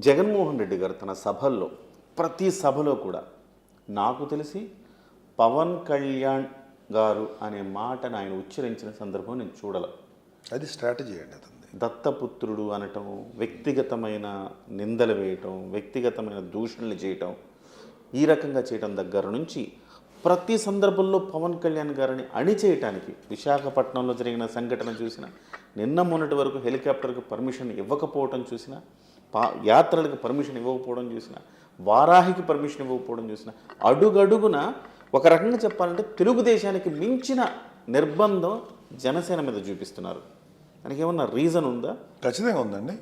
జగన్మోహన్ రెడ్డి గారు తన సభల్లో ప్రతి సభలో కూడా నాకు తెలిసి పవన్ కళ్యాణ్ గారు అనే మాటను ఆయన ఉచ్చరించిన సందర్భం నేను చూడాల. అది స్ట్రాటజీ అండి అతనిది. దత్తపుత్రుడు అనటం, వ్యక్తిగతమైన నిందలు వేయటం, వ్యక్తిగతమైన దూషణలు చేయటం, ఈ రకంగా చేయటం దగ్గర నుంచి ప్రతి సందర్భంలో పవన్ కళ్యాణ్ గారిని అణిచేయటానికి విశాఖపట్నంలో జరిగిన సంఘటన చూసిన, నిన్న మొన్నటి వరకు హెలికాప్టర్కి పర్మిషన్ ఇవ్వకపోవటం చూసిన, యాత్రలకు పర్మిషన్ ఇవ్వకపోవడం చూసిన, వారాహికి పర్మిషన్ ఇవ్వకపోవడం చూసిన, అడుగడుగున ఒక రకంగా చెప్పాలంటే తెలుగుదేశానికి మించిన నిర్బంధం జనసేన మీద చూపిస్తున్నారు. దానికి ఏమన్నా రీజన్ ఉందా? ఖచ్చితంగా ఉందండి.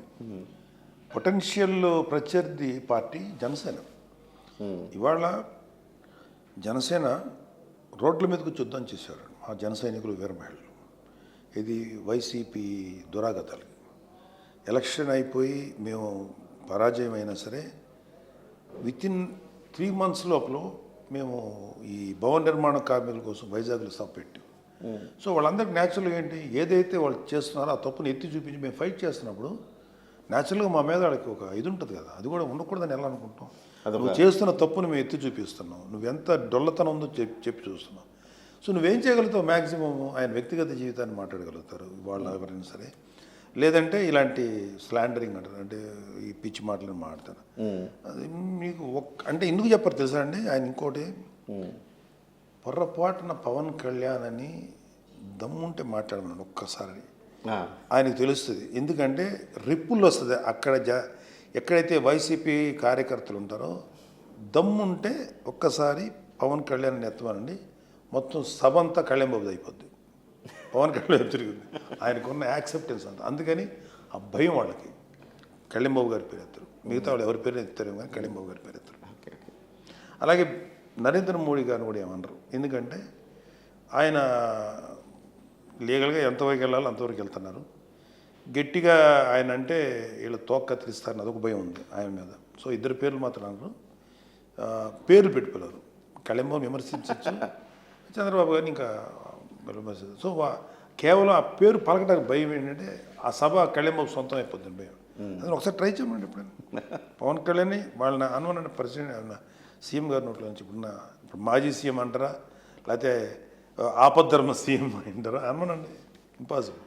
పొటెన్షియల్ ప్రత్యర్థి పార్టీ జనసేన. ఇవాళ జనసేన రోడ్ల మీదకు యుద్ధం చేశారు మా జన సైనికులు, వీర మహిళలు. ఇది వైసీపీ దురాగతాలు. ఎలక్షన్ అయిపోయి మేము పరాజయం అయినా సరే వితిన్ 3 months లోపల మేము ఈ భవన నిర్మాణ కార్మికుల కోసం వైజాగ్లో సభ పెట్టాం. సో వాళ్ళందరికీ న్యాచురల్గా ఏంటి, ఏదైతే వాళ్ళు చేస్తున్నారో ఆ తప్పును ఎత్తి చూపించి మేము ఫైట్ చేస్తున్నప్పుడు న్యాచురల్గా మా మీద వాళ్ళకి ఒక ఇది ఉంటుంది కదా, అది కూడా ఉండకూడదని ఎలా అనుకుంటాం. నువ్వు చేస్తున్న తప్పును మేము ఎత్తి చూపిస్తున్నావు, నువ్వెంత డొల్లతనం ఉందో చెప్పి చూస్తున్నావు. సో నువ్వేం చేయగలుగుతావు? మ్యాక్సిమం ఆయన వ్యక్తిగత జీవితాన్ని మాట్లాడగలుగుతారు వాళ్ళు ఎవరైనా సరే, లేదంటే ఇలాంటి స్లాండరింగ్ అంటారు, అంటే ఈ పిచ్చి మాటలను మాట్లాడతారు. అది మీకు అంటే ఎందుకు చెప్పారు తెలుసా అండి? ఆయన ఇంకోటి పొర్రపాటున పవన్ కళ్యాణ్ అని దమ్ముంటే మాట్లాడమన్నాడు ఒక్కసారి, ఆయనకు తెలుస్తుంది. ఎందుకంటే రిప్పులు వస్తుంది అక్కడ ఎక్కడైతే వైసీపీ కార్యకర్తలు ఉంటారో, దమ్ముంటే ఒక్కసారి పవన్ కళ్యాణ్ ఎత్తమనండి, మొత్తం సభ అంతా కళ్యాణ్ బాబు అయిపోద్ది. పవన్ కళ్యాణ్ తిరిగింది, ఆయనకున్న యాక్సెప్టెన్స్ అంత. అందుకని ఆ భయం వాళ్ళకి. కళ్యాణ్ బాబు గారి పేరు ఎత్తారు, మిగతా వాళ్ళు ఎవరి పేరు ఎత్తారు కానీ కళ్యాణ్ బాబు గారి పేరు ఎత్తారు. అలాగే నరేంద్ర మోడీ గారిని కూడా ఏమన్నారు, ఎందుకంటే ఆయన లీగల్గా ఎంతవరకు వెళ్ళాలో అంతవరకు వెళ్తున్నారు. గట్టిగా ఆయన అంటే వీళ్ళు తోక కత్తిరిస్తారని అదొక భయం ఉంది ఆయన మీద. సో ఇద్దరు పేర్లు మాత్రం అన్నారు, పేర్లు పెట్టుకోలేరు. కళ్యాణ్ బాబు విమర్శించవచ్చు, చంద్రబాబు గారిని ఇంకా విమర్శించచ్చు. సో కేవలం ఆ పేరు పలకడానికి భయం ఏంటంటే ఆ సభ కళ్యాణ్ బాబు సొంతం అయిపోతుంది భయం. అది ఒకసారి ట్రై చేయమండి ఎప్పుడైనా. పవన్ కళ్యాణ్ని వాళ్ళని అనుమాన ప్రెసిడెంట్ సీఎం గారి నోట్లో నుంచి ఇప్పుడు మాజీ సీఎం అంటారా, లేకపోతే ఆపద్ధర్మ సీఎం అంటారా, అనుమానండి ఇంపాసిబుల్.